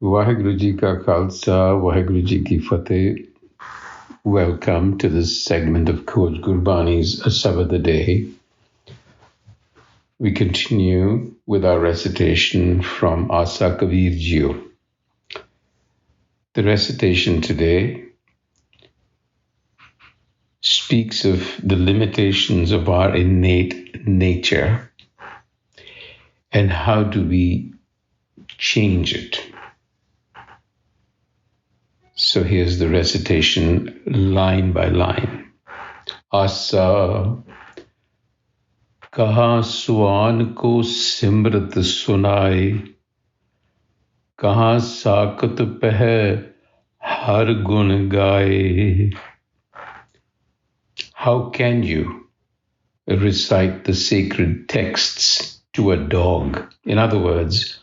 Waheguru Ji Ka Khalsa, Waheguru Ji Ki Fateh. Welcome to this segment of Coach Gurbani's a-sabad-a-day. We continue with our recitation from Asa Kabir Jio. The recitation today speaks of the limitations of our innate nature and how do we change it. So here's the recitation line by line. Asa Kaha Suan ko Simrit Sunae, Kaha Sakat Peh Har Gun Gaye. How can you recite the sacred texts to a dog? In other words,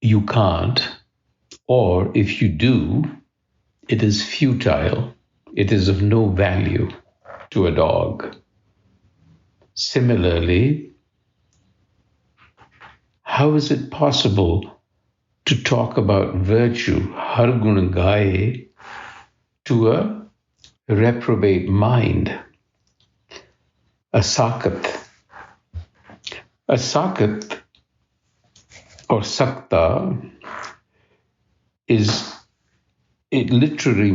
you can't. Or if you do, it is futile. It is of no value to a dog. Similarly, how is it possible to talk about virtue, har gun gaye, to a reprobate mind, a sakat? A sakat or sakta it literally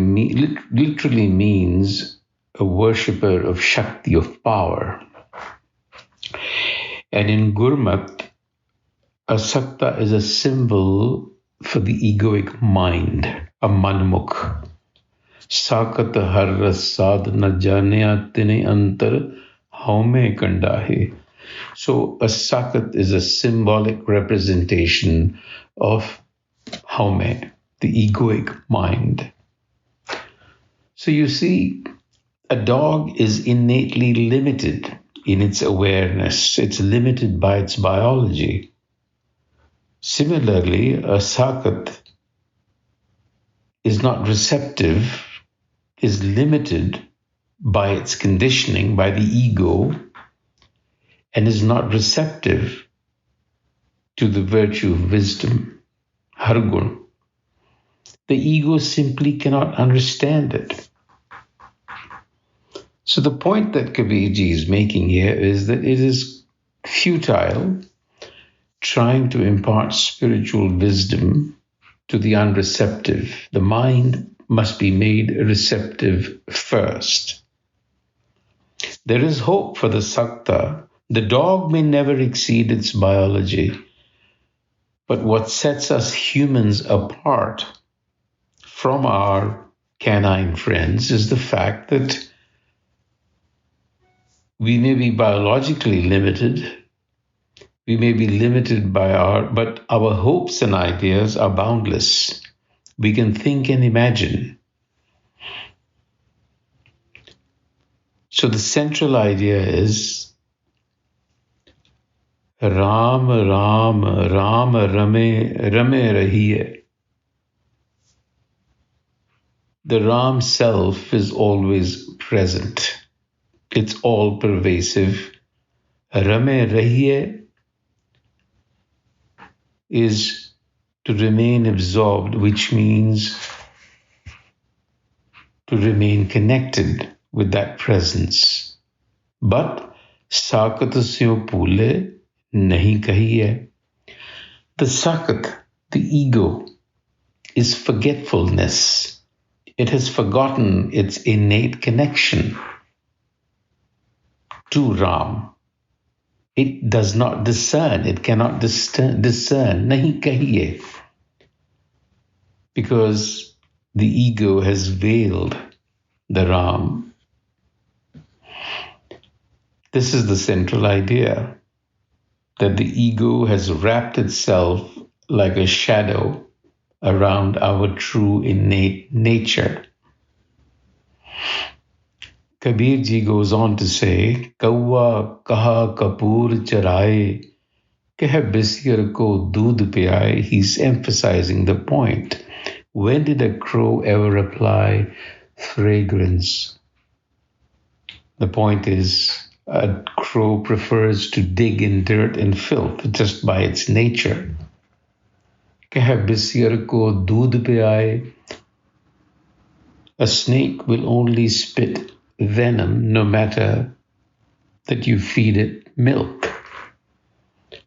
means a worshipper of Shakti, of power. And in Gurmat, a sakta is a symbol for the egoic mind, a manmukh. Sakat har rasad na janya tine antar haume kandahe. So a sakat is a symbolic representation of haume, the egoic mind. So you see, a dog is innately limited in its awareness. It's limited by its biology. Similarly, a sakat is not receptive, is limited by its conditioning, by the ego, and is not receptive to the virtue of wisdom, hargun. The ego simply cannot understand it. So the point that Kabirji is making here is that it is futile trying to impart spiritual wisdom to the unreceptive. The mind must be made receptive first. There is hope for the sakta. The dog may never exceed its biology, but what sets us humans apart from our canine friends is the fact that we may be biologically limited, we may be limited but our hopes and ideas are boundless. We can think and imagine. So the central idea is Ram, Ram, Ram, Rame, Rame Rahiye. The Ram self is always present. It's all pervasive. Rame Rahiye is to remain absorbed, which means to remain connected with that presence. But sakat syo pule nahi kahiye. The sakat, the ego, is forgetfulness. It has forgotten its innate connection to Ram. It does not discern. It cannot discern. Nahi kahiye. Because the ego has veiled the Ram. This is the central idea, that the ego has wrapped itself like a shadow around our true innate nature. Kabir Ji goes on to say, Kawa kaha kapoor charaye, keh bisir ko doodh piyaye. He's emphasizing the point. When did a crow ever apply fragrance? The point is, a crow prefers to dig in dirt and filth just by its nature. कह बिस्यर को दूध पे आए. A snake will only spit venom no matter that you feed it milk.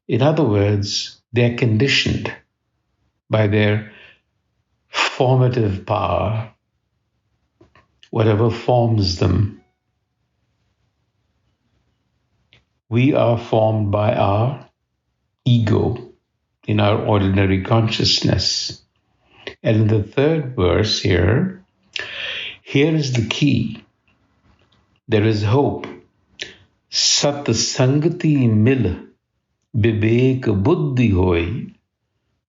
In other words, they're conditioned by their formative power, whatever forms them. We are formed by our ego in our ordinary consciousness. And in the third verse here is the key. There is hope. Sat sangati mil bibek buddhi hoi,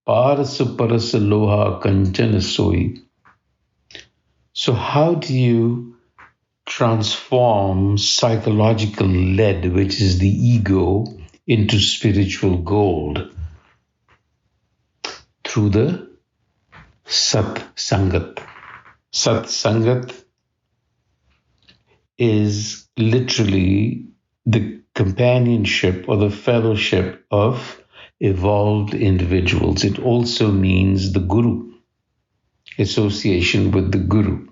paras paras loha kanchan soi. So how do you transform psychological lead, which is the ego, into spiritual gold? Through the Sat Sangat. Sat Sangat is literally the companionship or the fellowship of evolved individuals. It also means the Guru, association with the Guru.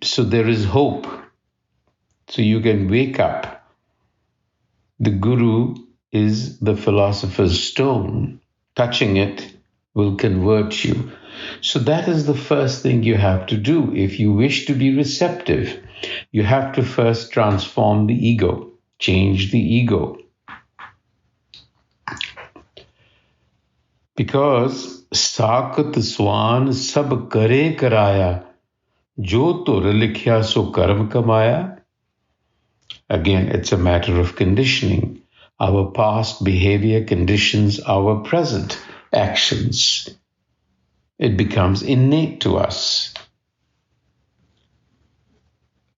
So there is hope. So you can wake up. The Guru is the philosopher's stone. Touching it will convert you. So that is the first thing you have to do. If you wish to be receptive, you have to first transform the ego, change the ego. Because Kaha Suan sab kare karaya, jo tur likhya so karm kamaya. Again, it's a matter of conditioning. Our past behavior conditions our present actions. It becomes innate to us.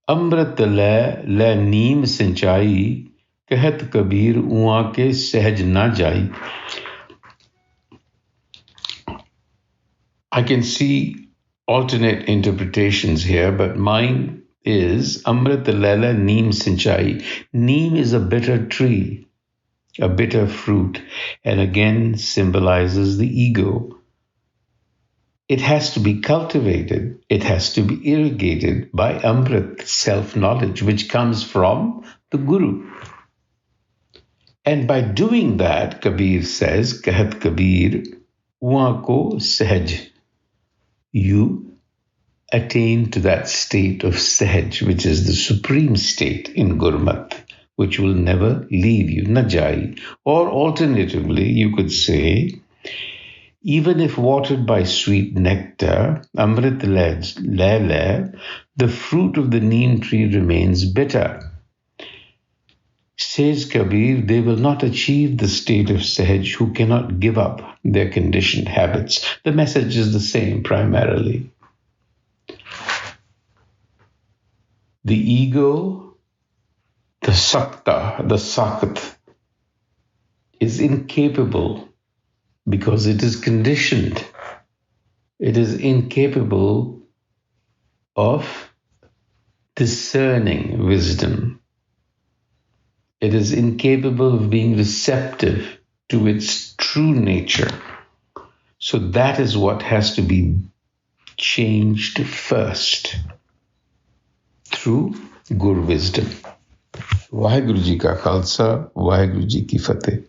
Amrit le neem sinchai, kahat kabir uwa ke sahaj na jai. I can see alternate interpretations here, but mine is Amrit le neem sinchai. Neem is a bitter tree, a bitter fruit, and again symbolizes the ego. It has to be cultivated. It has to be irrigated by Amrit, self-knowledge, which comes from the Guru. And by doing that, Kabir says, Kahat Kabir, Uwa ko sahaj. You attain to that state of sahaj, which is the supreme state in Gurmat, which will never leave you, najai. Or alternatively, you could say, even if watered by sweet nectar, Amrit lele, the fruit of the neem tree remains bitter. Says Kabir, they will not achieve the state of sahaj who cannot give up their conditioned habits. The message is the same primarily. The ego, the sakta, the sakat, is incapable because it is conditioned. It is incapable of discerning wisdom. It is incapable of being receptive to its true nature. So that is what has to be changed first through Gur wisdom. Vaheguru Ji Ka Khalsa, Vaheguru Ji Ki Fateh.